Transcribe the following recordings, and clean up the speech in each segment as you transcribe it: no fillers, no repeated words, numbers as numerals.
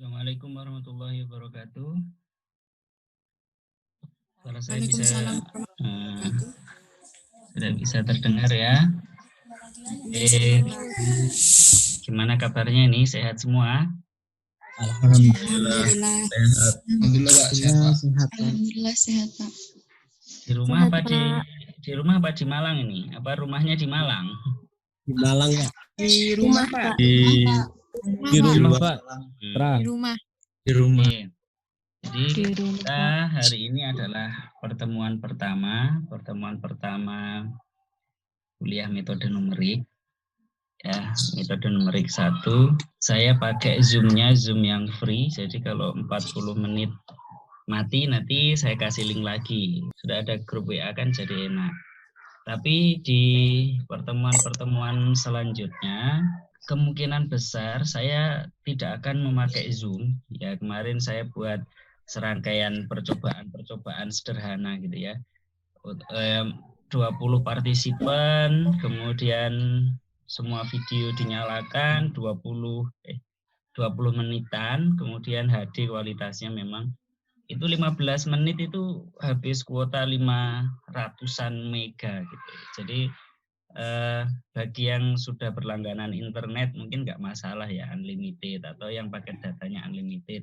Assalamualaikum warahmatullahi wabarakatuh. Suara saya Waalaikumsalam sudah bisa terdengar ya. Gimana kabarnya ini? Sehat semua? Alhamdulillah. Sehat. Alhamdulillah Pak, sehat Pak. Alhamdulillah sehat Pak. Di rumah apa di rumah apa di Malang ini? Apa rumahnya di Malang? Di Malang Pak. Di rumah Pak. Di rumah Pak. Di rumah. Di rumah. Oke. Jadi kita hari ini adalah pertemuan pertama kuliah metode numerik. Ya, metode numerik 1. Saya pakai Zoom-nya, Zoom yang free. Jadi kalau 40 menit mati nanti saya kasih link lagi. Sudah ada grup WA kan jadi enak. Tapi di pertemuan-pertemuan selanjutnya kemungkinan besar saya tidak akan memakai Zoom. Ya, kemarin saya buat serangkaian percobaan sederhana gitu ya. 20 partisipan, kemudian semua video dinyalakan 20 menitan, kemudian HD kualitasnya memang itu 15 menit itu habis kuota 500-an mega gitu. Jadi bagi yang sudah berlangganan internet mungkin nggak masalah ya, unlimited, atau yang pakai datanya unlimited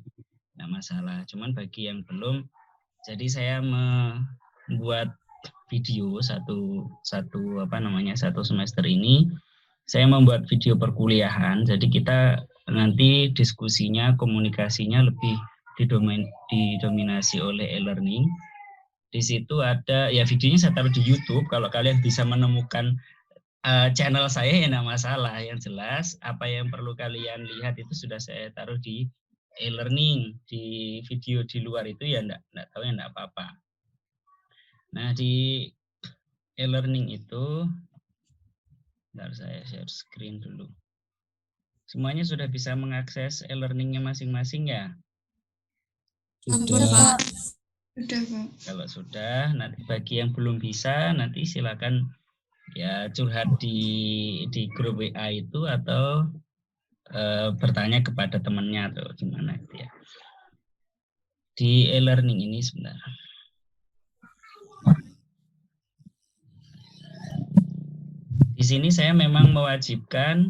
nggak masalah. Cuman bagi yang belum, jadi saya membuat video satu semester ini saya membuat video perkuliahan. Jadi kita nanti diskusinya, komunikasinya lebih didominasi oleh e-learning. Di situ ada ya, videonya saya taruh di YouTube. Kalau kalian bisa menemukan channel saya ya enggak masalah. Yang jelas apa yang perlu kalian lihat itu sudah saya taruh di e-learning. Di video di luar itu ya enggak tahu ya enggak apa-apa. Nah, di e-learning itu bentar, saya share screen dulu. Semuanya sudah bisa mengakses e-learningnya masing-masing ya? Sudah Pak. Kalau sudah, nanti bagi yang belum bisa nanti silakan ya curhat di grup WA itu atau bertanya kepada temannya atau gimana gitu ya. Di e-learning ini sebentar. Di sini saya memang mewajibkan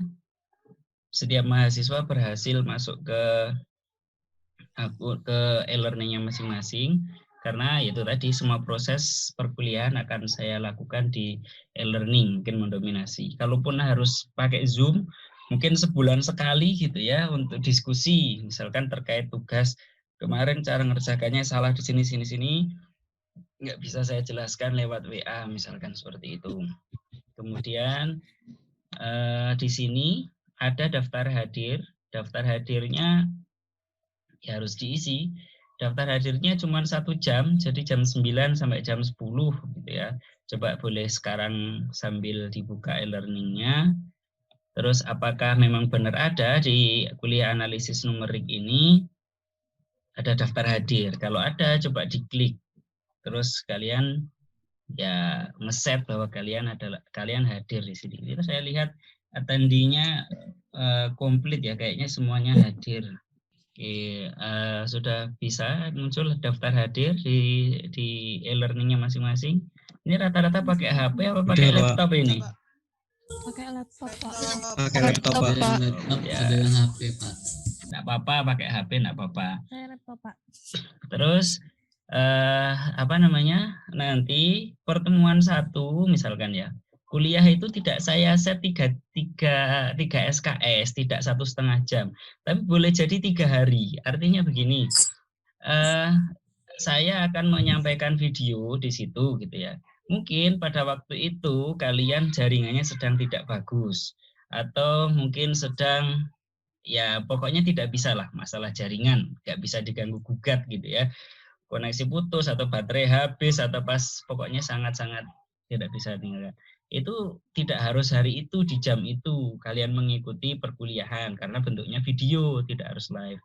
setiap mahasiswa berhasil masuk ke e-learningnya masing-masing, karena itu tadi semua proses perkuliahan akan saya lakukan di e-learning, mungkin mendominasi. Kalaupun harus pakai Zoom, mungkin sebulan sekali gitu ya untuk diskusi, misalkan terkait tugas kemarin cara ngerjakannya salah di sini, nggak bisa saya jelaskan lewat WA misalkan seperti itu. Kemudian di sini ada daftar hadir. Daftar hadirnya ya harus diisi. Daftar hadirnya cuma 1 jam, jadi jam 9 sampai jam 10 gitu ya. Coba boleh sekarang sambil dibuka e-learningnya. Terus apakah memang benar ada di kuliah analisis numerik ini ada daftar hadir? Kalau ada, coba diklik. Terus kalian ya nge-set bahwa kalian hadir di sini. Itu saya lihat attendinya komplit ya, kayaknya semuanya hadir. Oke, sudah bisa muncul daftar hadir di e-learningnya masing-masing. Ini rata-rata pakai HP apa pakai laptop ini? Pakai laptop Pak. Pakai laptop Pak. Ya. Ada yang HP Pak. Nggak apa-apa, pakai HP nggak apa-apa. Saya laptop Pak. Terus nanti pertemuan 1 misalkan ya, kuliah itu tidak saya set 3 SKS, tidak 1,5 jam, tapi boleh jadi 3 hari. Artinya begini, saya akan menyampaikan video di situ gitu ya. Mungkin pada waktu itu kalian jaringannya sedang tidak bagus, atau mungkin sedang ya pokoknya tidak bisa lah, masalah jaringan, nggak bisa diganggu gugat gitu ya. Koneksi putus atau baterai habis atau pas pokoknya sangat-sangat tidak bisa tinggalkan. Itu tidak harus hari itu di jam itu kalian mengikuti perkuliahan, karena bentuknya video, tidak harus live.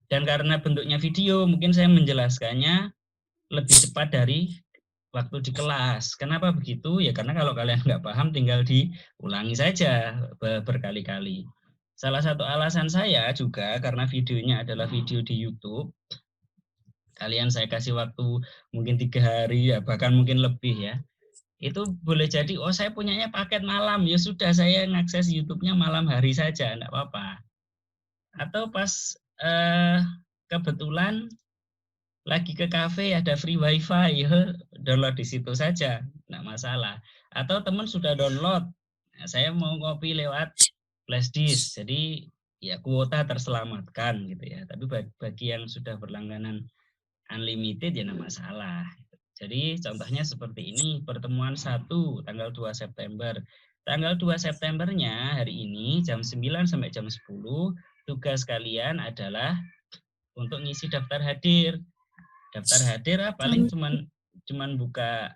Dan karena bentuknya video, mungkin saya menjelaskannya lebih cepat dari waktu di kelas. Kenapa begitu? Ya karena kalau kalian nggak paham tinggal diulangi saja berkali-kali. Salah satu alasan saya juga karena videonya adalah video di YouTube. Kalian saya kasih waktu mungkin 3 hari ya, bahkan mungkin lebih ya. Itu boleh jadi, oh saya punyanya paket malam, ya sudah saya ngakses YouTube-nya malam hari saja, enggak apa-apa. Atau pas kebetulan lagi ke kafe ada free wifi, ya download di situ saja, enggak masalah. Atau teman sudah download, nah, saya mau copy lewat flash disk, jadi ya kuota terselamatkan gitu ya. Tapi bagi yang sudah berlangganan unlimited ya enggak masalah. Jadi contohnya seperti ini, pertemuan 1 tanggal 2 September. Tanggal 2 Septembernya hari ini jam 9 sampai jam 10, tugas kalian adalah untuk ngisi daftar hadir. Daftar hadir paling cuman buka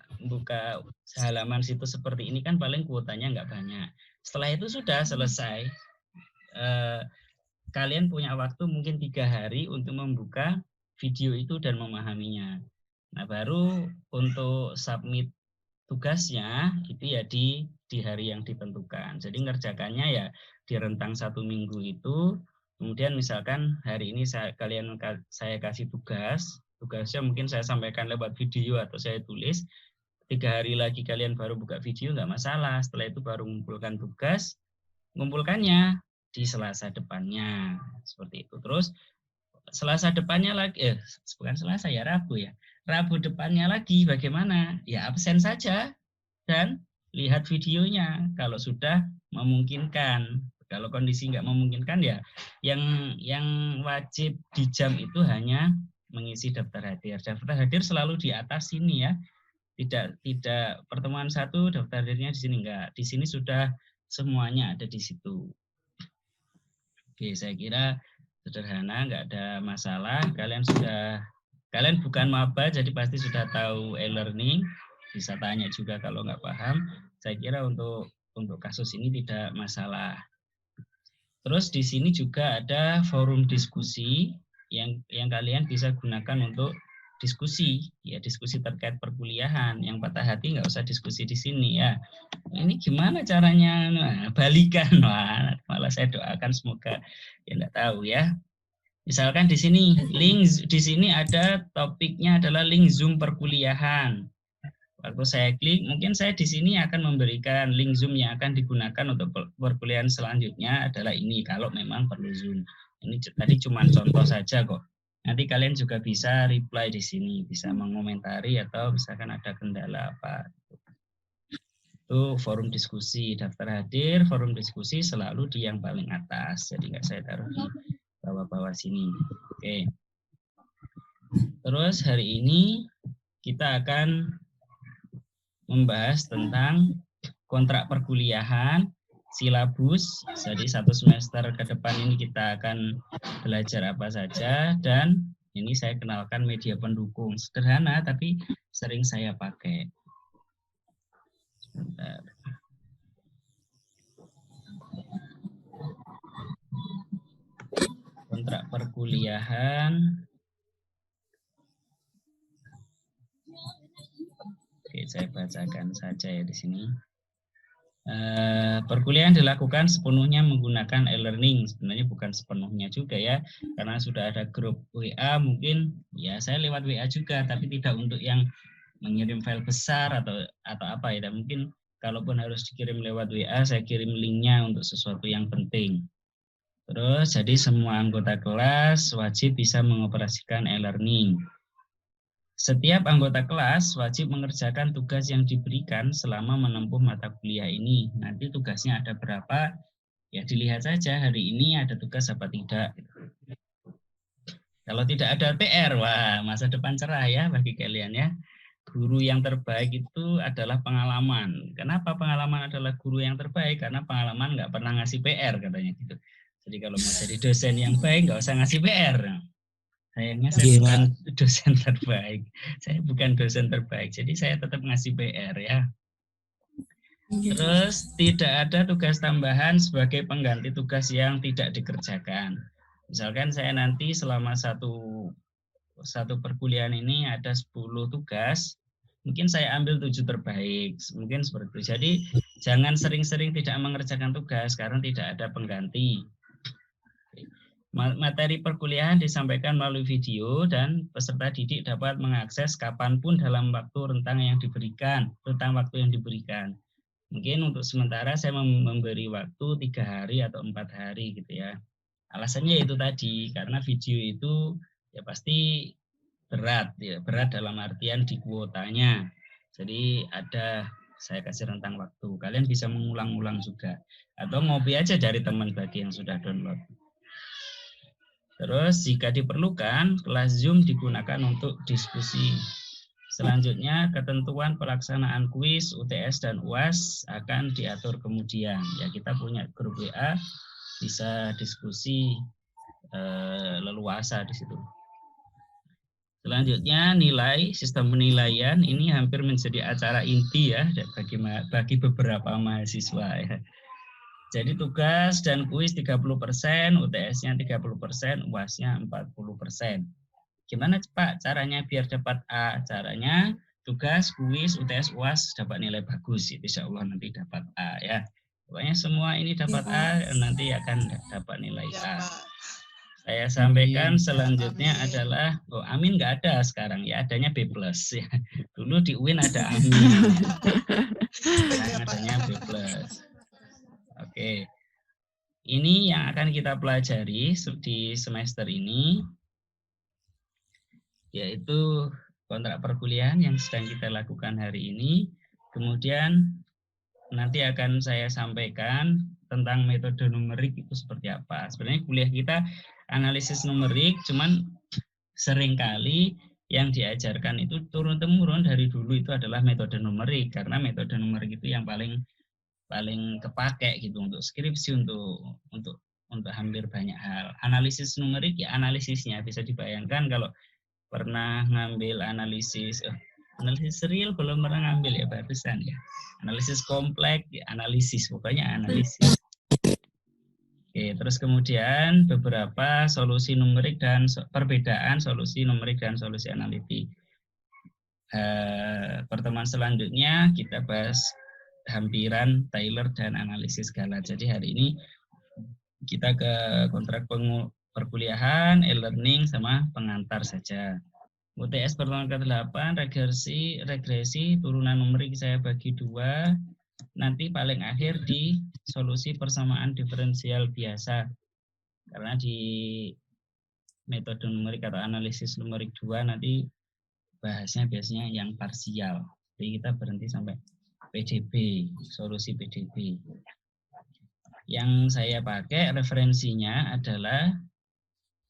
halaman situs seperti ini kan paling kuotanya nggak banyak. Setelah itu sudah selesai. Kalian punya waktu mungkin 3 hari untuk membuka video itu dan memahaminya. Nah, baru untuk submit tugasnya itu ya di hari yang ditentukan. Jadi ngerjakannya ya di rentang 1 minggu itu. Kemudian misalkan hari ini saya kasih tugasnya mungkin saya sampaikan lewat video atau saya tulis. 3 hari lagi kalian baru buka video nggak masalah. Setelah itu baru mengumpulkan tugas, mengumpulkannya di Selasa depannya seperti itu. Terus Selasa depannya lagi, bukan Selasa ya, Rabu ya. Rabu depannya lagi bagaimana? Ya absen saja dan lihat videonya kalau sudah memungkinkan. Kalau kondisi nggak memungkinkan ya yang wajib di jam itu hanya mengisi daftar hadir. Daftar hadir selalu di atas sini ya. Tidak pertemuan 1 daftar hadirnya di sini enggak. Di sini sudah semuanya ada di situ. Oke, saya kira sederhana, nggak ada masalah. Kalian bukan maba, jadi pasti sudah tahu e-learning. Bisa tanya juga kalau nggak paham. Saya kira untuk kasus ini tidak masalah. Terus di sini juga ada forum diskusi yang kalian bisa gunakan untuk diskusi, ya diskusi terkait perkuliahan. Yang patah hati nggak usah diskusi di sini ya. Ini gimana caranya? Nah, balikan, wah, malah saya doakan semoga ya nggak tahu ya. Misalkan di sini link di sini ada topiknya adalah link Zoom perkuliahan. Waktu saya klik, mungkin saya di sini akan memberikan link Zoom yang akan digunakan untuk perkuliahan selanjutnya adalah ini kalau memang perlu Zoom. Ini tadi cuma contoh saja kok. Nanti kalian juga bisa reply di sini, bisa mengomentari atau misalkan ada kendala apa. Itu forum diskusi, daftar hadir, forum diskusi selalu di yang paling atas. Jadi nggak saya taruh di bawah-bawah sini. Oke. Terus hari ini kita akan membahas tentang kontrak perkuliahan, silabus. Jadi 1 semester ke depan ini kita akan belajar apa saja, dan ini saya kenalkan media pendukung. Sederhana tapi sering saya pakai. Sebentar. Kontrak perkuliahan. Oke, saya bacakan saja ya di sini. Perkuliahan dilakukan sepenuhnya menggunakan e-learning. Sebenarnya bukan sepenuhnya juga ya, karena sudah ada grup WA mungkin ya saya lewat WA juga, tapi tidak untuk yang mengirim file besar atau apa ya. Dan mungkin kalaupun harus dikirim lewat WA, saya kirim linknya untuk sesuatu yang penting. Terus jadi semua anggota kelas wajib bisa mengoperasikan e-learning. Setiap anggota kelas wajib mengerjakan tugas yang diberikan selama menempuh mata kuliah ini. Nanti tugasnya ada berapa, ya dilihat saja hari ini ada tugas apa tidak. Kalau tidak ada PR, wah masa depan cerah ya bagi kalian ya. Guru yang terbaik itu adalah pengalaman. Kenapa pengalaman adalah guru yang terbaik? Karena pengalaman nggak pernah ngasih PR katanya gitu. Jadi kalau mau jadi dosen yang baik nggak usah ngasih PR. Sayangnya saya bukan dosen terbaik. Saya bukan dosen terbaik. Jadi saya tetap ngasih PR ya. Terus tidak ada tugas tambahan sebagai pengganti tugas yang tidak dikerjakan. Misalkan saya nanti selama satu perkuliahan ini ada 10 tugas, mungkin saya ambil 7 terbaik, mungkin seperti itu. Jadi jangan sering-sering tidak mengerjakan tugas karena tidak ada pengganti. Materi perkuliahan disampaikan melalui video dan peserta didik dapat mengakses kapanpun dalam rentang waktu yang diberikan. Mungkin untuk sementara saya memberi waktu 3 hari atau 4 hari gitu ya. Alasannya itu tadi, karena video itu ya pasti berat dalam artian di kuotanya. Jadi saya kasih rentang waktu. Kalian bisa mengulang-ulang juga. Atau ngopi aja dari teman bagi yang sudah download. Terus jika diperlukan, kelas Zoom digunakan untuk diskusi. Selanjutnya, ketentuan pelaksanaan kuis, UTS, dan UAS akan diatur kemudian. Ya, kita punya grup WA, bisa diskusi leluasa di situ. Selanjutnya, sistem penilaian ini hampir menjadi acara inti ya bagi beberapa mahasiswa ya. Jadi tugas dan kuis 30%, UTS-nya 30%, UAS-nya 40%. Gimana Pak caranya biar dapat A? Caranya tugas, kuis, UTS, UAS dapat nilai bagus. Insya Allah nanti dapat A ya. Pokoknya semua ini dapat A, nanti akan dapat nilai A. Saya sampaikan selanjutnya adalah, amin nggak ada sekarang ya, adanya B+. Ya. Dulu di UIN ada amin. Sekarang adanya B+. Oke, ini yang akan kita pelajari di semester ini, yaitu kontrak perkuliahan yang sedang kita lakukan hari ini. Kemudian nanti akan saya sampaikan tentang metode numerik itu seperti apa. Sebenarnya kuliah kita analisis numerik, cuman seringkali yang diajarkan itu turun-temurun dari dulu itu adalah metode numerik, karena metode numerik itu yang paling kepake gitu untuk skripsi, untuk hampir banyak hal. Analisis numerik ya analisisnya bisa dibayangkan kalau pernah ngambil analisis real belum pernah ngambil ya barusan ya. Analisis kompleks ya analisis, pokoknya analisis. Oke, terus kemudian beberapa solusi numerik dan perbedaan solusi numerik dan solusi analitik. Pertemuan selanjutnya kita bahas hampiran, Taylor, dan analisis skala. Jadi hari ini kita ke kontrak perkuliahan, e-learning, sama pengantar saja. UTS pertemuan ke-8, regresi, turunan numerik saya bagi 2. Nanti paling akhir di solusi persamaan diferensial biasa. Karena di metode numerik atau analisis numerik 2 nanti bahasnya biasanya yang parsial. Jadi kita berhenti sampai PDB, solusi PDB. Yang saya pakai referensinya adalah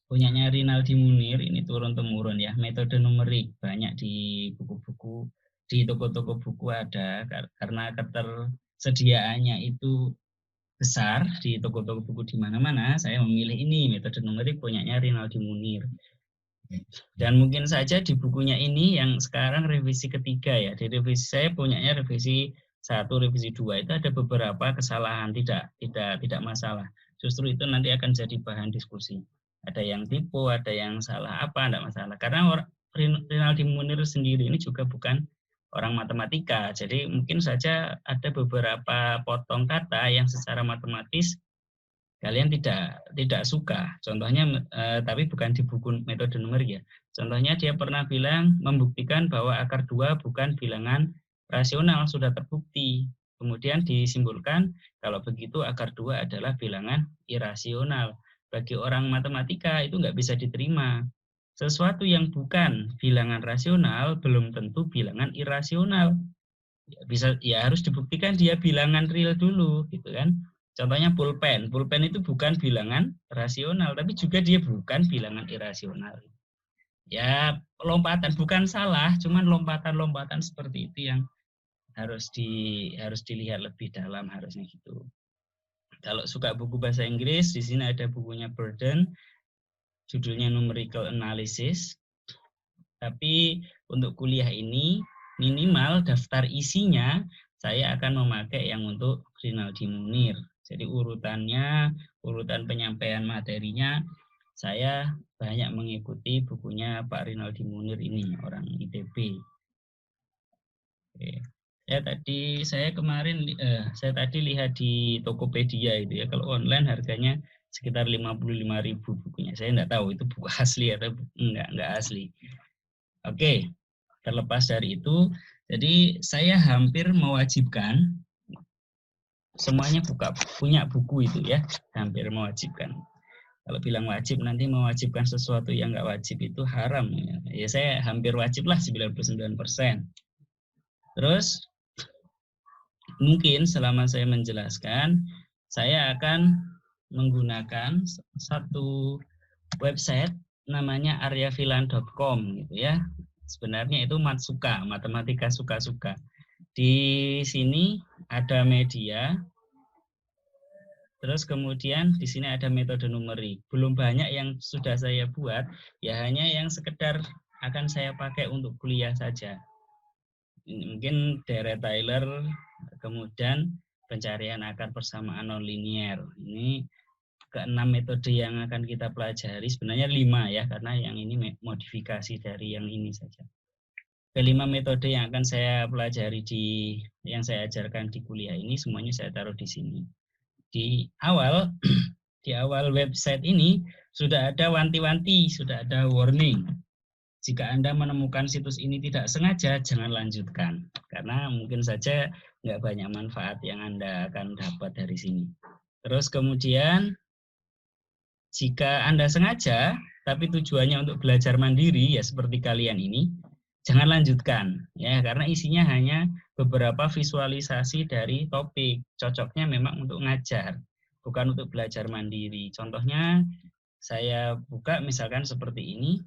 punyanya Rinaldi Munir, ini turun-temurun ya, metode numerik, banyak di buku-buku, di toko-toko buku ada, karena ketersediaannya itu besar di toko-toko buku di mana-mana, saya memilih ini, metode numerik punyanya Rinaldi Munir. Dan mungkin saja di bukunya ini yang sekarang revisi ketiga ya, di revisi saya punyanya revisi 1, revisi 2 itu ada beberapa kesalahan, tidak masalah. Justru itu nanti akan jadi bahan diskusi. Ada yang typo, ada yang salah apa, tidak masalah. Karena Rinaldi Munir sendiri ini juga bukan orang matematika, jadi mungkin saja ada beberapa potong kata yang secara matematis kalian tidak suka. Contohnya, tapi bukan di buku metode numerik ya. Contohnya dia pernah bilang membuktikan bahwa akar 2 bukan bilangan rasional, sudah terbukti. Kemudian disimpulkan kalau begitu akar 2 adalah bilangan irasional. Bagi orang matematika itu nggak bisa diterima. Sesuatu yang bukan bilangan rasional belum tentu bilangan irasional. Ya harus dibuktikan dia bilangan real dulu, gitu kan. Contohnya pulpen. Pulpen itu bukan bilangan rasional, tapi juga dia bukan bilangan irasional. Ya, lompatan bukan salah, cuman lompatan-lompatan seperti itu yang harus dilihat lebih dalam, harusnya gitu. Kalau suka buku bahasa Inggris, di sini ada bukunya Burden, judulnya Numerical Analysis. Tapi untuk kuliah ini minimal daftar isinya saya akan memakai yang untuk Rinaldi Munir. Jadi urutan penyampaian materinya saya banyak mengikuti bukunya Pak Rinaldi Munir ini, orang ITB. Oke. Saya tadi lihat di Tokopedia itu ya, kalau online harganya sekitar 55.000 bukunya. Saya enggak tahu itu buku asli atau enggak asli. Oke, terlepas dari itu, jadi saya hampir mewajibkan semuanya punya buku itu ya, hampir mewajibkan. Kalau bilang wajib nanti mewajibkan sesuatu yang enggak wajib itu haram. Ya saya hampir wajib lah 99%. Terus mungkin selama saya menjelaskan, saya akan menggunakan satu website namanya aryafilan.com gitu ya. Sebenarnya itu Matsuka, matematika suka-suka. Di sini ada media, terus kemudian di sini ada metode numerik. Belum banyak yang sudah saya buat, ya hanya yang sekedar akan saya pakai untuk kuliah saja. Mungkin Deret Taylor, kemudian pencarian akar persamaan nonlinier. Ini ke-6 metode yang akan kita pelajari, sebenarnya 5 ya, karena yang ini modifikasi dari yang ini saja. Ke-5 metode yang akan saya pelajari yang saya ajarkan di kuliah ini, semuanya saya taruh di sini. Di awal website ini sudah ada wanti-wanti, sudah ada warning. Jika Anda menemukan situs ini tidak sengaja, jangan lanjutkan. Karena mungkin saja nggak banyak manfaat yang Anda akan dapat dari sini. Terus kemudian, jika Anda sengaja, tapi tujuannya untuk belajar mandiri, ya seperti kalian ini, jangan lanjutkan. Ya, karena isinya hanya beberapa visualisasi dari topik. Cocoknya memang untuk ngajar, bukan untuk belajar mandiri. Contohnya, saya buka misalkan seperti ini.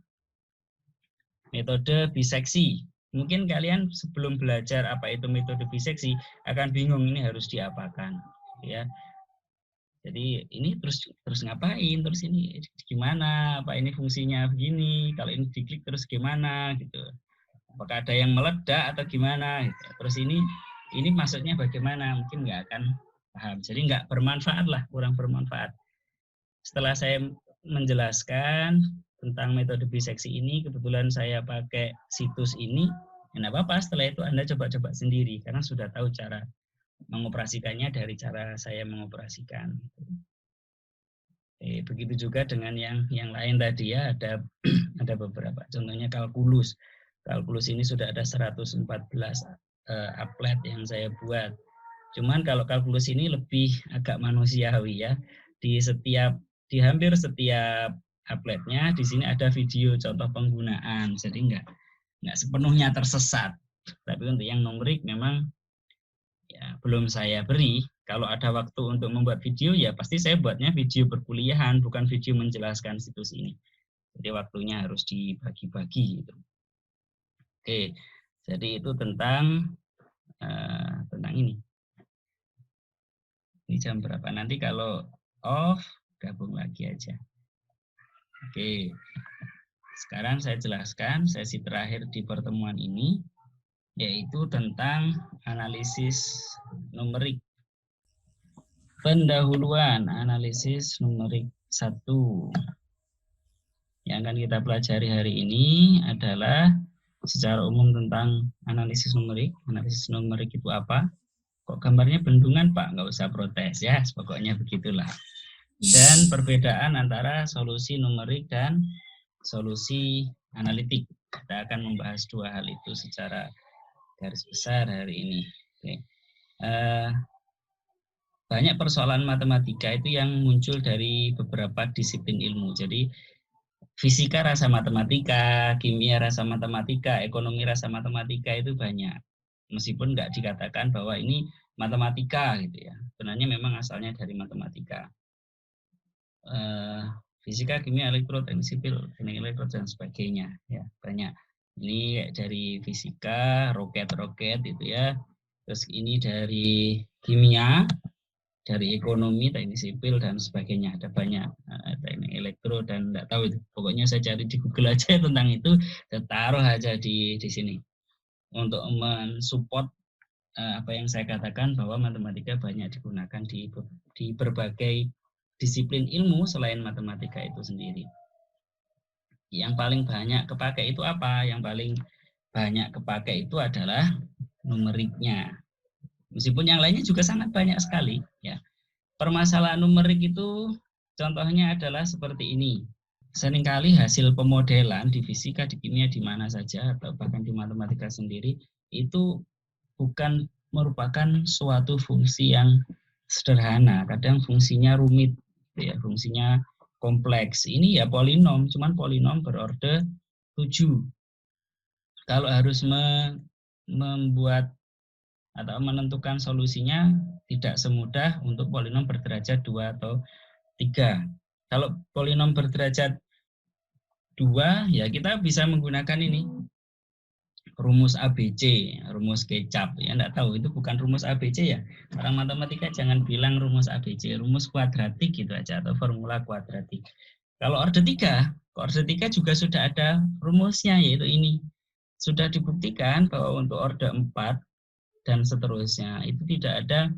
Metode biseksi. Mungkin kalian sebelum belajar apa itu metode biseksi akan bingung ini harus diapakan, ya. Jadi ini terus ngapain? Terus ini gimana? Apa ini fungsinya begini? Kalau ini diklik terus gimana gitu? Apakah ada yang meledak atau gimana? Gitu. Terus ini maksudnya bagaimana? Mungkin nggak akan paham. Jadi nggak bermanfaat lah, kurang bermanfaat. Setelah saya menjelaskan tentang metode biseksi ini, kebetulan saya pakai situs ini, ya apa-apa, setelah itu Anda coba-coba sendiri, karena sudah tahu cara mengoperasikannya dari cara saya mengoperasikan. Begitu juga dengan yang lain tadi ya, ada beberapa, contohnya kalkulus. Kalkulus ini sudah ada 114 applet yang saya buat. Cuman kalau kalkulus ini lebih agak manusiawi ya, di hampir setiap appletnya di sini ada video contoh penggunaan, jadi nggak sepenuhnya tersesat. Tapi untuk yang numerik memang ya belum saya beri. Kalau ada waktu untuk membuat video, ya pasti saya buatnya video perkuliahan, bukan video menjelaskan situs ini. Jadi waktunya harus dibagi-bagi gitu. Oke, jadi itu tentang ini. Ini jam berapa? Nanti kalau off gabung lagi aja. Oke, sekarang saya jelaskan sesi terakhir di pertemuan ini, yaitu tentang analisis numerik. Pendahuluan analisis numerik 1. Yang akan kita pelajari hari ini adalah secara umum tentang analisis numerik. Analisis numerik itu apa? Kok gambarnya bendungan, Pak? Nggak usah protes ya, pokoknya begitulah. Dan perbedaan antara solusi numerik dan solusi analitik. Kita akan membahas dua hal itu secara garis besar hari ini. Oke. Banyak persoalan matematika itu yang muncul dari beberapa disiplin ilmu. Jadi fisika rasa matematika, kimia rasa matematika, ekonomi rasa matematika itu banyak. Meskipun nggak dikatakan bahwa ini matematika gitu ya. Sebenarnya memang asalnya dari matematika. Fisika, kimia, elektro, teknik sipil, teknik elektro dan sebagainya ya, banyak. Ini dari fisika, roket itu ya. Terus ini dari kimia, dari ekonomi, teknik sipil dan sebagainya. Ada banyak teknik elektro dan enggak tahu itu. Pokoknya saya cari di Google aja tentang itu, saya taruh aja di sini untuk mensupport apa yang saya katakan bahwa matematika banyak digunakan di berbagai disiplin ilmu selain matematika itu sendiri. Yang paling banyak kepakai itu apa? Yang paling banyak kepakai itu adalah numeriknya. Meskipun yang lainnya juga sangat banyak sekali. Ya. Permasalahan numerik itu Contohnya adalah seperti ini. Seringkali hasil pemodelan di fisika, di kimia, di mana saja, atau bahkan di matematika sendiri, itu bukan merupakan suatu fungsi yang sederhana. Kadang fungsinya rumit, ya, fungsinya kompleks. Ini ya polinom, cuman polinom berorde 7. Kalau harus membuat atau menentukan solusinya tidak semudah untuk polinom berderajat 2 atau 3. Kalau polinom berderajat 2, ya kita bisa menggunakan ini. Rumus ABC, rumus kecap. Ya enggak tahu, itu bukan rumus ABC ya. Orang matematika jangan bilang rumus ABC, rumus kuadratik gitu aja, atau formula kuadratik. Kalau orde 3, orde 3 juga sudah ada rumusnya, yaitu ini. Sudah dibuktikan bahwa untuk orde 4 dan seterusnya, itu tidak ada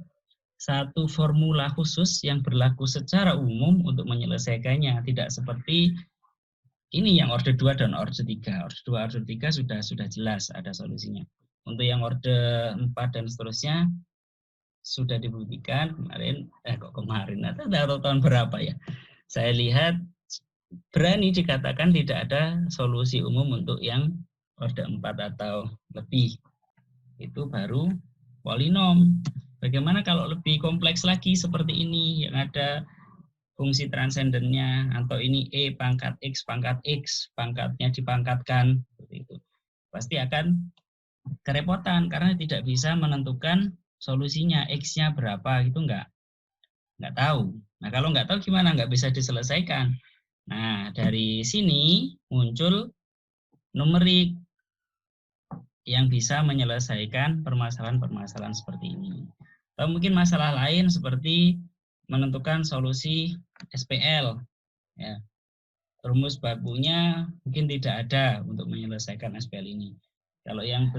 satu formula khusus yang berlaku secara umum untuk menyelesaikannya. Tidak seperti ini yang orde 2 dan orde 3. Orde 2, orde 3 sudah jelas ada solusinya. Untuk yang orde 4 dan seterusnya sudah dibuktikan kemarin, atau tahun berapa ya. Saya lihat berani dikatakan tidak ada solusi umum untuk yang orde 4 atau lebih. Itu baru polinom. Bagaimana kalau lebih kompleks lagi seperti ini yang ada fungsi transendennya, atau ini E pangkat X, pangkatnya dipangkatkan, seperti itu. Pasti akan kerepotan karena tidak bisa menentukan solusinya, X-nya berapa, itu nggak tahu. Nah, kalau nggak tahu gimana? Nggak bisa diselesaikan. Nah, dari sini muncul numerik yang bisa menyelesaikan permasalahan-permasalahan seperti ini. Atau mungkin masalah lain seperti menentukan solusi SPL. Ya. Rumus bakunya mungkin tidak ada untuk menyelesaikan SPL ini. Kalau yang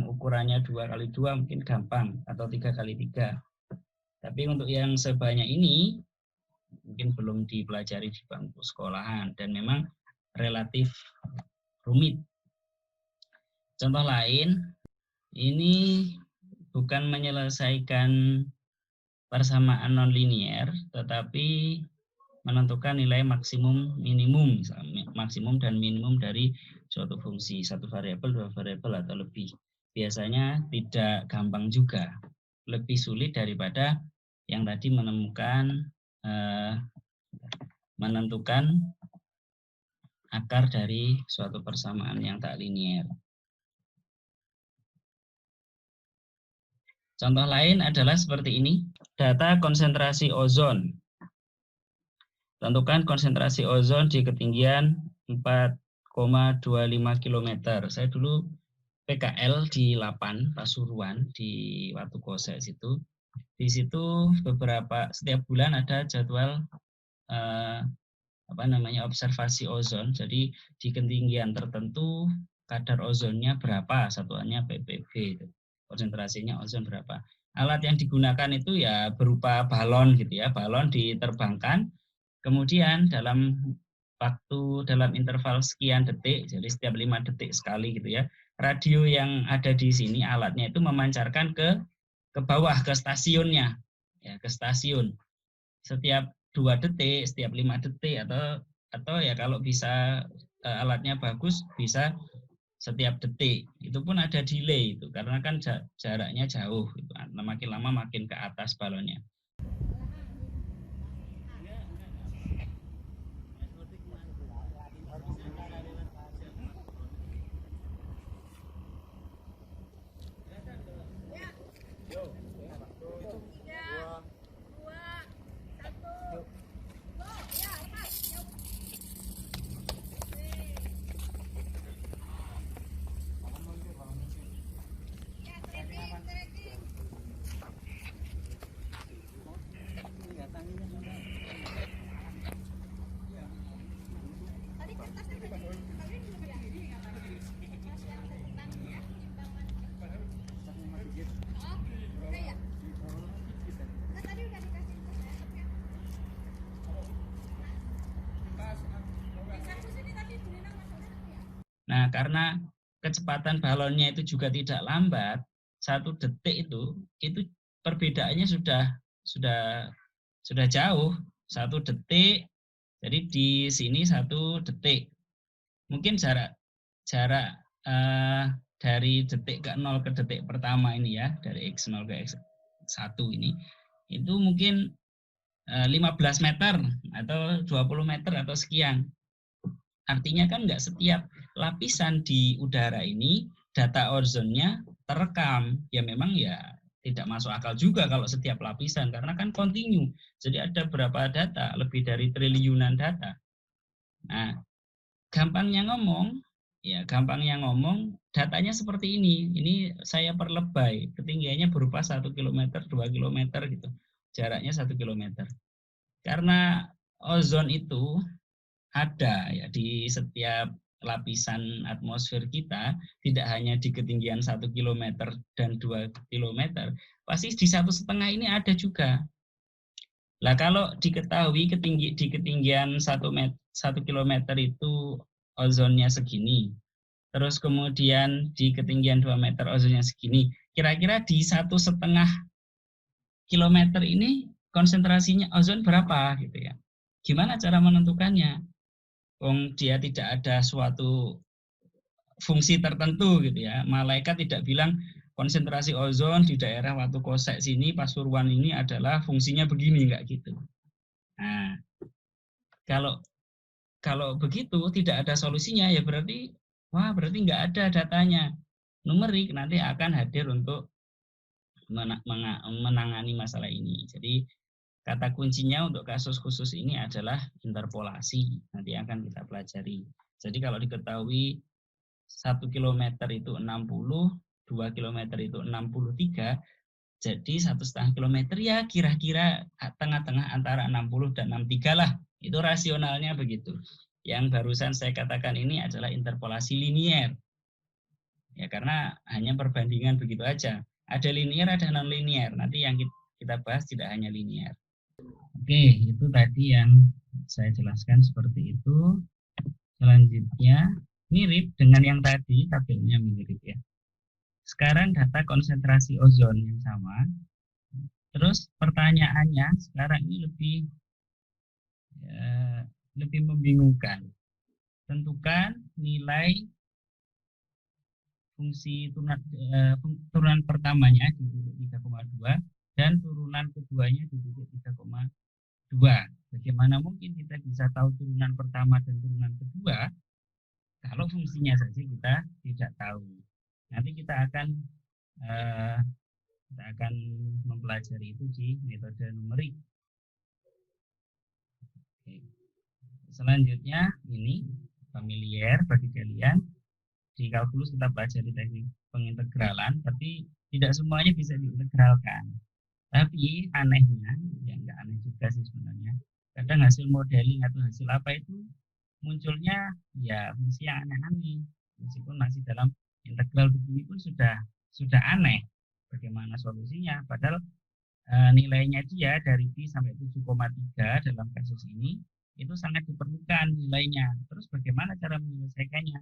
ukurannya 2x2 mungkin gampang, atau 3x3. Tapi untuk yang sebanyak ini mungkin belum dipelajari di bangku sekolahan dan memang relatif rumit. Contoh lain, ini bukan menyelesaikan persamaan nonlinier, tetapi menentukan nilai maksimum minimum, misalnya maksimum dan minimum dari suatu fungsi, satu variabel, 2 variabel atau lebih. Biasanya tidak gampang juga, lebih sulit daripada yang tadi menentukan akar dari suatu persamaan yang tak linier. Contoh lain adalah seperti ini, data konsentrasi ozon. Tentukan konsentrasi ozon di ketinggian 4,25 km. Saya dulu PKL di Lapan, Pasuruan, di Watu Kose situ. Di situ setiap bulan ada jadwal observasi ozon. Jadi di ketinggian tertentu kadar ozonnya berapa, satuannya ppb. Konsentrasinya ozon berapa. Alat yang digunakan itu ya berupa balon gitu ya, balon diterbangkan, kemudian dalam interval sekian detik, jadi setiap 5 detik sekali gitu ya, radio yang ada di sini alatnya itu memancarkan ke bawah, ke stasiunnya, ya, ke stasiun. Setiap 2 detik, setiap 5 detik, atau ya kalau bisa alatnya bagus bisa setiap detik. Itu pun ada delay itu karena kan jaraknya jauh gitu. Makin lama makin ke atas balonnya. Nah, karena kecepatan balonnya itu juga tidak lambat, 1 detik itu perbedaannya sudah sudah jauh 1 detik. Jadi di sini 1 detik. Mungkin jarak dari detik ke 0 ke detik pertama ini ya, dari X0 ke X1 ini, itu mungkin 15 meter atau 20 meter atau sekian. Artinya kan nggak setiap lapisan di udara ini data ozonnya terekam. Ya memang ya tidak masuk akal juga kalau setiap lapisan, karena kan kontinu. Jadi ada berapa data, lebih dari triliunan data. Nah, gampangnya ngomong, datanya seperti ini. Ini saya perlebay, ketinggiannya berupa 1 km, 2 km gitu. Jaraknya 1 km. Karena ozon itu ada ya di setiap lapisan atmosfer kita, tidak hanya di ketinggian 1 km dan 2 km, pasti di 1,5 ini ada juga. Lah kalau diketahui di ketinggian 1 km itu ozonnya segini, terus kemudian di ketinggian 2 meter ozonnya segini, kira-kira di 1,5 kilometer ini konsentrasinya ozon berapa gitu ya. Gimana cara menentukannya? Dia tidak ada suatu fungsi tertentu gitu ya. Malaikat tidak bilang konsentrasi ozon di daerah Watu Kosek sini, Pasuruan ini adalah fungsinya begini, enggak gitu. Nah, kalau begitu tidak ada solusinya ya berarti enggak ada datanya. Numerik nanti akan hadir untuk menangani masalah ini. Jadi kata kuncinya untuk kasus khusus ini adalah interpolasi. Nanti akan kita pelajari. Jadi kalau diketahui 1 km itu 60, 2 km itu 63, jadi 1,5 km ya kira-kira tengah-tengah antara 60 dan 63 lah. Itu rasionalnya begitu. Yang barusan saya katakan ini adalah interpolasi linier. Ya karena hanya perbandingan begitu aja. Ada linier, ada non-linier. Nanti yang kita bahas tidak hanya linier. Oke, itu tadi yang saya jelaskan seperti itu. Selanjutnya, mirip dengan yang tadi, tabelnya mirip ya. Sekarang data konsentrasi ozon yang sama. Terus pertanyaannya sekarang ini lebih membingungkan. Tentukan nilai fungsi turunan pertamanya di titik 3,2 dan turunan keduanya di titik 3,2. Bagaimana mungkin kita bisa tahu turunan pertama dan turunan kedua kalau fungsinya saja kita tidak tahu. Nanti kita akan mempelajari itu di metode numerik. Oke. Selanjutnya ini familiar bagi kalian. Di kalkulus kita pelajari teknik pengintegralan, tapi tidak semuanya bisa diintegralkan. Tapi anehnya, ya enggak aneh juga sih sebenarnya, kadang hasil modeling atau hasil apa itu munculnya ya fungsi yang aneh-aneh. Meskipun masih dalam integral begini pun sudah aneh. Bagaimana solusinya? Padahal nilainya dia dari pi sampai 7,3 dalam kasus ini itu sangat diperlukan nilainya. Terus bagaimana cara menyelesaikannya?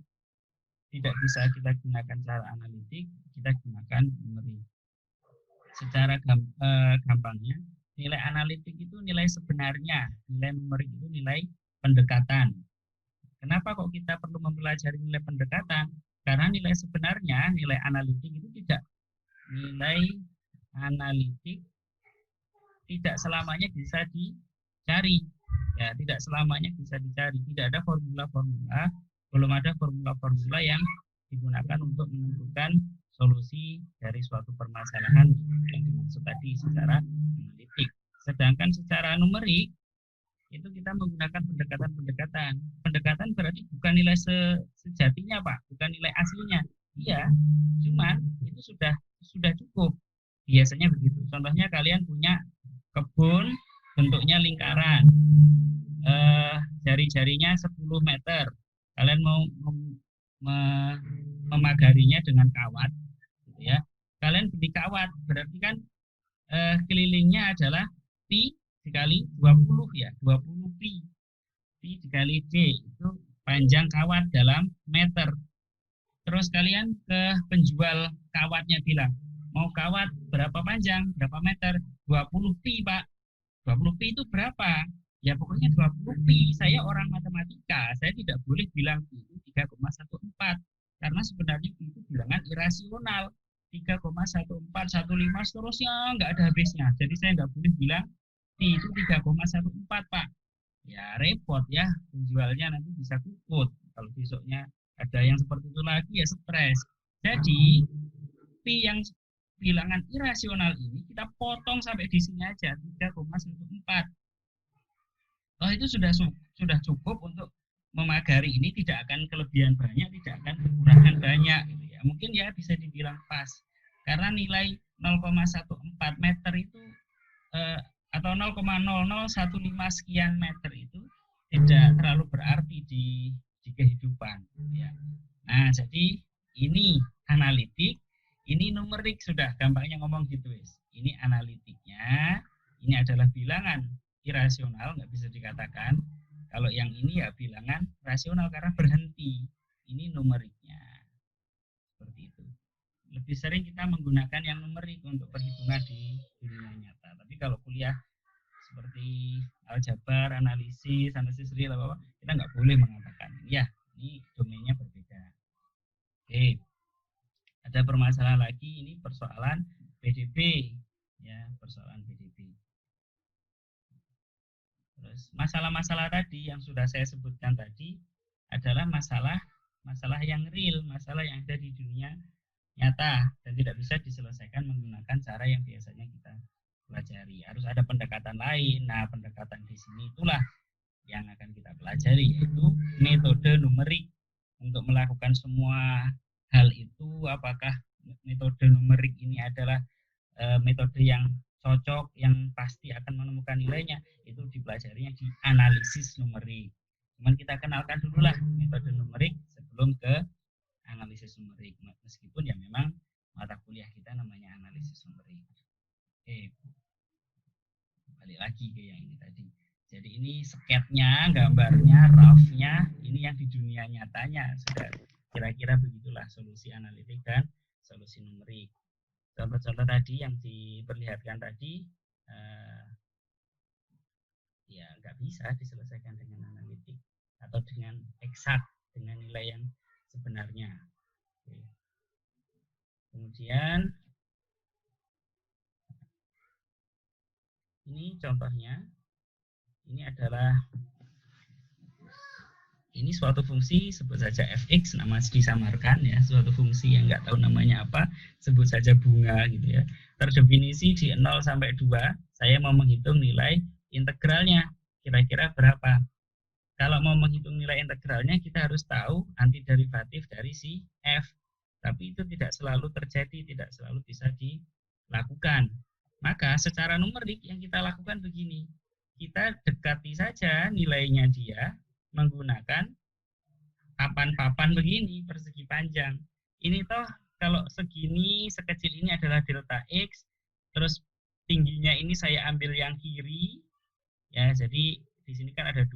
Tidak bisa kita gunakan cara analitik, kita gunakan numerik. Secara gampangnya, nilai analitik itu nilai sebenarnya, nilai numerik itu nilai pendekatan. Kenapa kok kita perlu mempelajari nilai pendekatan? Karena nilai sebenarnya, nilai analitik itu nilai analitik tidak selamanya bisa dicari. Ya, tidak selamanya bisa dicari. Tidak ada formula-formula, belum ada formula-formula yang digunakan untuk menentukan solusi dari suatu permasalahan yang dimaksud tadi secara analitik. Sedangkan secara numerik itu kita menggunakan pendekatan-pendekatan. Pendekatan berarti bukan nilai sejatinya, Pak, bukan nilai aslinya. Iya, cuman itu sudah cukup. Biasanya begitu. Contohnya kalian punya kebun bentuknya lingkaran. Jari-jarinya 10 meter. Kalian mau memagarinya dengan kawat, gitu ya. Kalian beli kawat, berarti kan kelilingnya adalah pi dikali 20 ya, 20 pi. Pi dikali d itu panjang kawat dalam meter. Terus kalian ke penjual kawatnya bilang, mau kawat berapa panjang, berapa meter? 20 pi, Pak. 20 pi itu berapa? Ya pokoknya 20 pi. Saya orang matematika, saya tidak boleh bilang pi itu 3,14 karena sebenarnya pi itu bilangan irasional. 3,1415 seterusnya nggak ada habisnya. Jadi saya nggak boleh bilang pi itu 3,14 Pak. Ya repot ya, penjualnya nanti bisa kukut. Kalau besoknya ada yang seperti itu lagi ya stres. Jadi pi yang bilangan irasional ini kita potong sampai di sini aja 3,14. Oh itu sudah cukup untuk memagari ini, tidak akan kelebihan banyak, tidak akan kekurangan banyak gitu ya. Mungkin ya bisa dibilang pas. Karena nilai 0,14 meter itu atau 0,0015 sekian meter itu tidak terlalu berarti di kehidupan ya. Nah, jadi ini analitik, ini numerik, sudah gampangnya ngomong gitu wis. Ini analitiknya, ini adalah bilangan irasional, nggak bisa dikatakan. Kalau yang ini ya bilangan rasional karena berhenti. Ini numeriknya. Seperti itu. Lebih sering kita menggunakan yang numerik untuk perhitungan di dunia nyata. Tapi kalau kuliah seperti aljabar, analisis real apa, kita nggak boleh mengatakan. Ya, ini domainnya berbeda. Oke. Ada permasalahan lagi, ini persoalan PDB. Ya, persoalan PDB. Terus masalah-masalah tadi yang sudah saya sebutkan tadi adalah masalah yang real, masalah yang ada di dunia nyata dan tidak bisa diselesaikan menggunakan cara yang biasanya kita pelajari. Harus ada pendekatan lain. Nah, pendekatan di sini itulah yang akan kita pelajari, yaitu metode numerik untuk melakukan semua hal itu. Apakah metode numerik ini adalah metode yang cocok, yang pasti akan menemukan nilainya, itu dipelajarinya di analisis numerik. Cuman kita kenalkan dulu lah metode numerik sebelum ke analisis numerik, meskipun ya memang mata kuliah kita namanya analisis numerik. Oke, balik lagi ke yang ini tadi. Jadi ini sketnya, gambarnya, roughnya, ini yang di dunia nyatanya. Sudah kira-kira begitulah solusi analitik dan solusi numerik. Contoh-contoh tadi yang diperlihatkan tadi ya nggak bisa diselesaikan dengan analitik atau dengan eksak, dengan nilai yang sebenarnya. Oke. Kemudian ini contohnya, ini suatu fungsi, sebut saja fx, nama disamarkan ya, suatu fungsi yang nggak tahu namanya apa, sebut saja bunga gitu ya. Terdefinisi di 0 sampai 2, saya mau menghitung nilai integralnya, kira-kira berapa. Kalau mau menghitung nilai integralnya, kita harus tahu antiderivatif dari si f. Tapi itu tidak selalu terjadi, tidak selalu bisa dilakukan. Maka secara numerik yang kita lakukan begini, kita dekati saja nilainya dia menggunakan papan-papan begini, persegi panjang. Ini toh kalau segini, sekecil ini adalah delta X, terus tingginya ini saya ambil yang kiri, ya jadi di sini kan ada 2.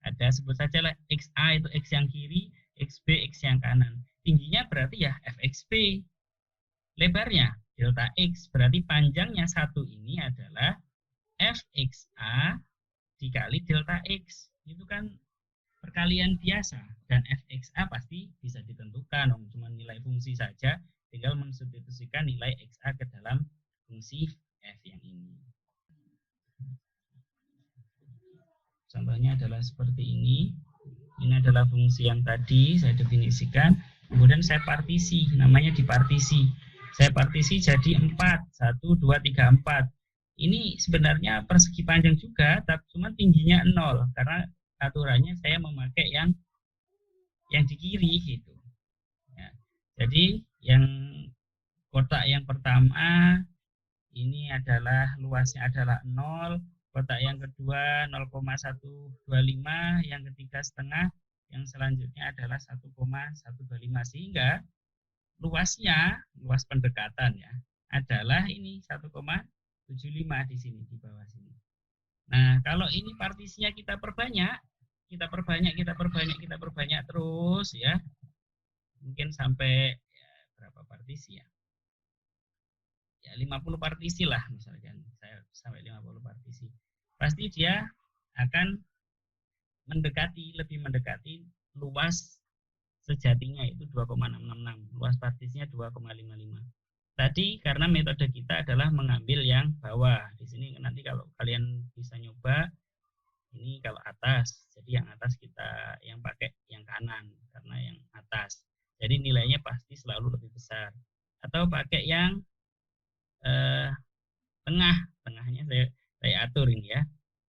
Ada sebut saja lah XA itu X yang kiri, XB X yang kanan. Tingginya berarti ya FXB. Lebarnya delta X, berarti panjangnya satu ini adalah FXA dikali delta X. Itu kan perkalian biasa, dan fxa pasti bisa ditentukan, cuma nilai fungsi saja, tinggal mensubstitusikan nilai xa ke dalam fungsi f yang ini. Contohnya adalah seperti ini. Ini adalah fungsi yang tadi saya definisikan, kemudian saya partisi, namanya dipartisi. Saya partisi jadi 4, 1, 2, 3, 4. Ini sebenarnya persegi panjang juga, tapi cuma tingginya 0, karena aturannya saya memakai yang di kiri gitu. Ya, jadi yang kotak yang pertama ini adalah luasnya adalah 0, kotak yang kedua 0,125, yang ketiga setengah, yang selanjutnya adalah 1,125, sehingga luasnya, luas pendekatan ya, adalah ini 1,75 di sini, di bawah sini. Nah, kalau ini partisinya kita perbanyak terus ya. Mungkin sampai ya, berapa partisi ya? ya 50 partisi lah misalkan, saya sampai 50 partisi, pasti dia akan lebih mendekati luas sejatinya itu 2,666, luas partisinya 2,55. Tadi karena metode kita adalah mengambil yang bawah. Di sini nanti kalau kalian bisa nyoba, ini kalau atas, jadi yang atas kita yang pakai yang kanan karena yang atas. Jadi nilainya pasti selalu lebih besar. Atau pakai yang tengahnya saya atur ini ya.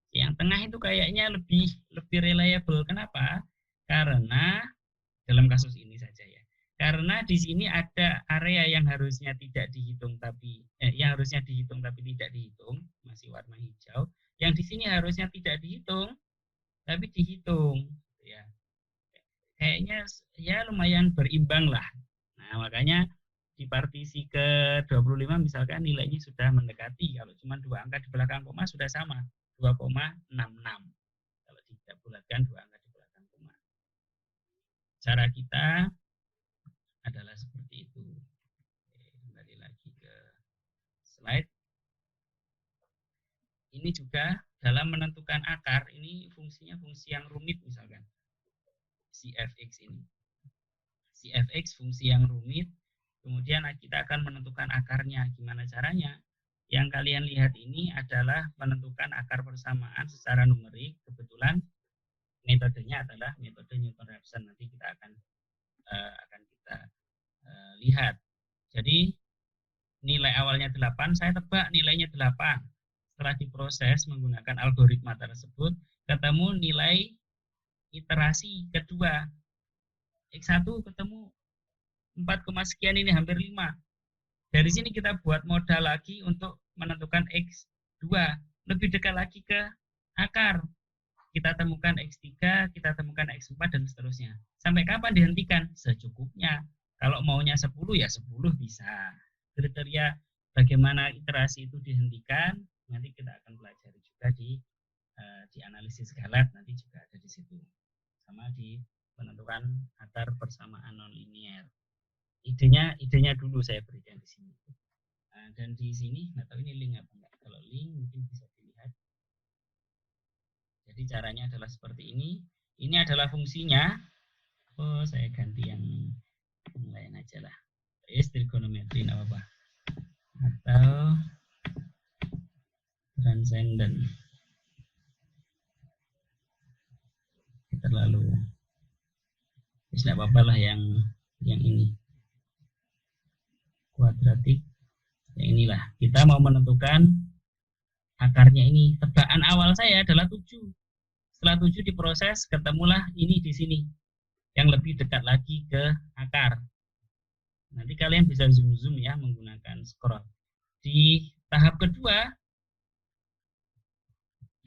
Yang tengah itu kayaknya lebih reliable. Kenapa? Karena dalam kasus ini saja ya. Karena di sini ada area yang harusnya tidak dihitung tapi yang harusnya dihitung tapi tidak dihitung, masih warna hijau. Yang di sini harusnya tidak dihitung tapi dihitung ya. Kayaknya ya lumayan berimbang lah. Nah, makanya di partisi ke-25 misalkan nilainya sudah mendekati, kalau cuma 2 angka di belakang koma sudah sama, 2,66. Kalau tidak bulatkan 2 angka di belakang koma. Cara kita adalah seperti itu. Oke, kembali lagi ke slide. Ini juga dalam menentukan akar, ini fungsinya fungsi yang rumit misalkan. Si fx ini. Si fx fungsi yang rumit, kemudian kita akan menentukan akarnya. Gimana caranya? Yang kalian lihat ini adalah menentukan akar persamaan secara numerik. Kebetulan metodenya adalah metode Newton-Raphson. Nanti kita akan kita lihat. Jadi nilai awalnya 8, saya tebak nilainya 8. Setelah diproses menggunakan algoritma tersebut, ketemu nilai iterasi kedua. X1 ketemu 4, sekian, ini hampir 5. Dari sini kita buat modal lagi untuk menentukan X2. Lebih dekat lagi ke akar. Kita temukan X3, kita temukan X4, dan seterusnya. Sampai kapan dihentikan? Secukupnya. Kalau maunya 10, ya 10 bisa. Kriteria bagaimana iterasi itu dihentikan, nanti kita akan pelajari juga di analisis Galat, nanti juga ada di situ. Sama di penentukan akar persamaan nonlinier. Idenya dulu saya berikan di sini. Nah, dan di sini nggak tahu ini link apa enggak. Kalau link mungkin bisa dilihat. Jadi caranya adalah seperti ini. Ini adalah fungsinya. Oh, saya ganti yang lain aja lah. Trigonometri nggak apa-apa. Atau transcendent. Terlalu tidak apa-apa lah yang ini kuadratik. Yang inilah kita mau menentukan akarnya ini. Tebakan awal saya adalah 7. Setelah 7 diproses, ketemulah ini di sini yang lebih dekat lagi ke akar. Nanti kalian bisa zoom ya menggunakan scroll. Di tahap kedua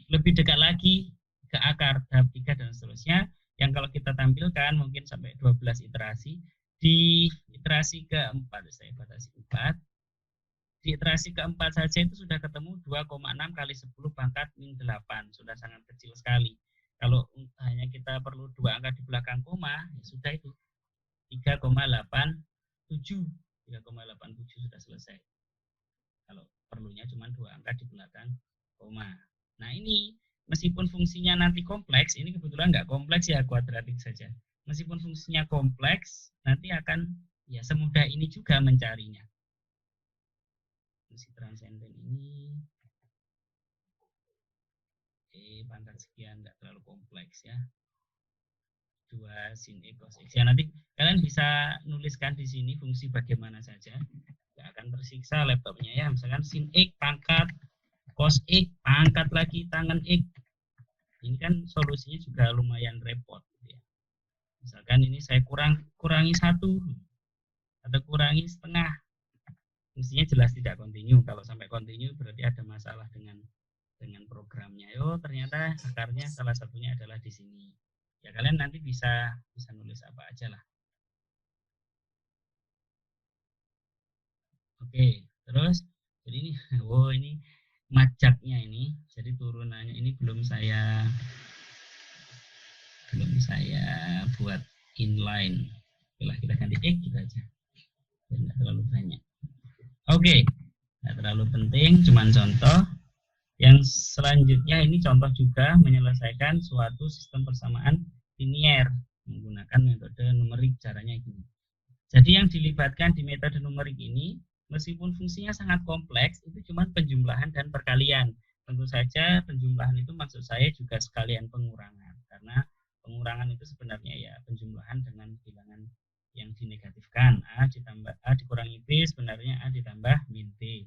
lebih dekat lagi ke akar, tahap 3 dan seterusnya. Yang kalau kita tampilkan mungkin sampai 12 iterasi. Di iterasi keempat, saya batasi 4. Di iterasi keempat saja itu sudah ketemu 2,6 kali 10 pangkat min 8. Sudah sangat kecil sekali. Kalau hanya kita perlu 2 angka di belakang koma, ya sudah itu. 3,87. 3,87 sudah selesai. Kalau perlunya cuma 2 angka di belakang koma. Nah ini, meskipun fungsinya nanti kompleks, ini kebetulan nggak kompleks ya, kuadratik saja. Meskipun fungsinya kompleks, nanti akan ya semudah ini juga mencarinya. Fungsi transenden ini, pangkat sekian, nggak terlalu kompleks ya. 2 sin E cos X. Ya nanti kalian bisa nuliskan di sini fungsi bagaimana saja. Nggak akan tersiksa laptopnya ya. Misalkan sin X pangkat cos X pangkat lagi tangan X. Ini kan solusinya juga lumayan repot. Ya. Misalkan ini saya kurangi 1 atau kurangi setengah. Fungsinya jelas tidak kontinu. Kalau sampai kontinu berarti ada masalah dengan programnya. Oh ternyata akarnya salah satunya adalah di sini. Ya kalian nanti bisa nulis apa aja lah. Oke, terus jadi ini ini majaknya ini. Jadi turunannya ini belum saya buat inline. Oke lah, kita ganti X gitu aja. Biar nggak terlalu banyak. Oke. nggak terlalu penting, cuman contoh. Yang selanjutnya ini contoh juga menyelesaikan suatu sistem persamaan linier menggunakan metode numerik. Caranya gini. Jadi yang dilibatkan di metode numerik ini, meskipun fungsinya sangat kompleks, itu cuma penjumlahan dan perkalian. Tentu saja penjumlahan itu maksud saya juga sekalian pengurangan, karena pengurangan itu sebenarnya ya penjumlahan dengan bilangan yang dinegatifkan. A ditambah A dikurangi B, sebenarnya A ditambah min B.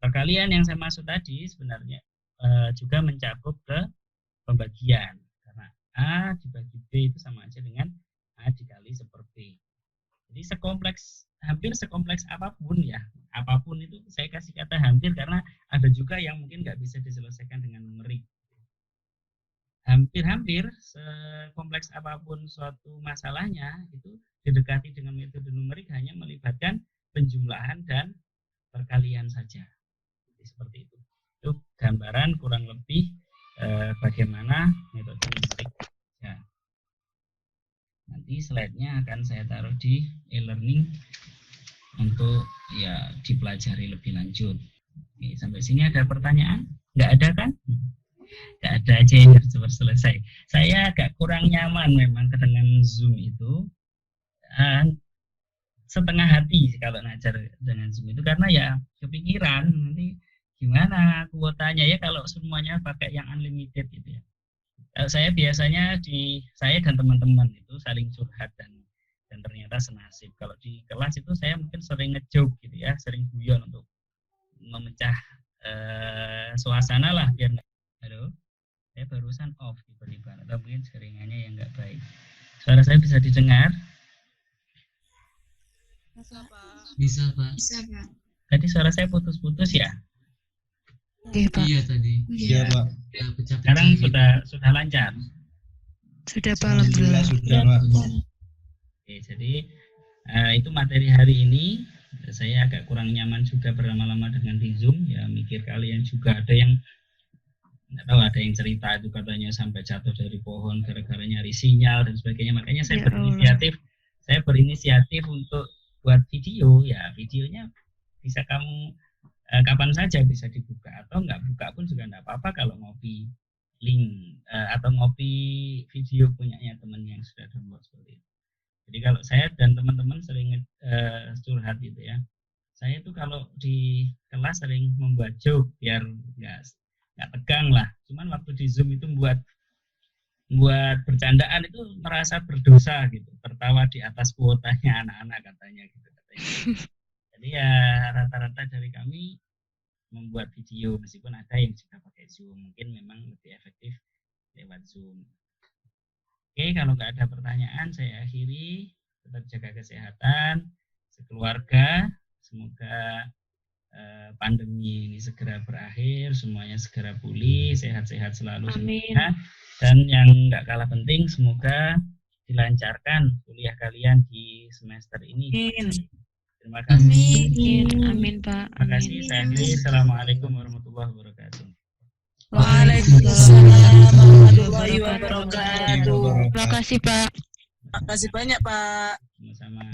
Perkalian yang saya maksud tadi sebenarnya juga mencakup ke pembagian, karena A dibagi B itu sama aja dengan A dikali seper B. Jadi hampir sekompleks apapun ya, apapun itu saya kasih kata hampir karena ada juga yang mungkin nggak bisa diselesaikan dengan numerik. Hampir-hampir sekompleks apapun suatu masalahnya itu didekati dengan metode numerik hanya melibatkan penjumlahan dan perkalian saja. Seperti itu. Itu gambaran kurang lebih bagaimana metode numerik. Ya. Nanti slide-nya akan saya taruh di e-learning untuk ya dipelajari lebih lanjut. Oke, sampai sini ada pertanyaan? Nggak ada kan? Nggak ada aja yang harus selesai. Saya agak kurang nyaman memang dengan Zoom itu. Setengah hati kalau ngajar dengan Zoom itu karena ya kepikiran nanti gimana kuotanya ya kalau semuanya pakai yang unlimited gitu ya. Saya biasanya saya dan teman-teman itu saling curhat dan ternyata senasib. Kalau di kelas itu saya mungkin sering ngejoke gitu ya, sering guyon untuk memecah suasana lah biar halo, saya barusan off tiba-tiba atau mungkin jaringannya yang nggak baik. Suara saya bisa didengar? Bisa, Pak. Tadi suara saya putus-putus ya? Iya tadi. Iya, Pak. Ya, pecah-pecah Sekarang gitu. sudah lancar. Sudah Pak, Alhamdulillah sudah, Pak. Oke, jadi itu materi hari ini. Saya agak kurang nyaman juga berlama-lama dengan di Zoom. Ya mikir kalian juga ada yang nggak tahu, ada yang cerita itu katanya sampai jatuh dari pohon gara-gara nyari sinyal dan sebagainya. Makanya saya berinisiatif untuk buat video. Ya videonya bisa kamu kapan saja bisa dibuka atau nggak buka pun juga nggak apa-apa kalau ngopi link atau ngopi video punyanya teman yang sudah download seperti itu. Jadi kalau saya dan teman-teman sering curhat gitu ya, saya tuh kalau di kelas sering membuat joke biar nggak tegang lah. Cuman waktu di Zoom itu buat bercandaan itu merasa berdosa gitu, tertawa di atas kuotanya anak-anak katanya gitu. Jadi ya rata-rata dari kami membuat video meskipun ada yang juga pakai Zoom, mungkin memang lebih efektif lewat Zoom. Oke, kalau nggak ada pertanyaan saya akhiri. Tetap jaga kesehatan sekeluarga. Semoga pandemi ini segera berakhir, semuanya segera pulih, sehat-sehat selalu semuanya. Dan yang nggak kalah penting, semoga dilancarkan kuliah kalian di semester ini. Terima kasih. Amin Pak. Terima kasih. Saya akhiri. Assalamualaikum warahmatullahi wabarakatuh. Waalaikumsalam warahmatullahi wabarakatuh. Terima kasih Pak. Terima kasih banyak Pak. Sama-sama.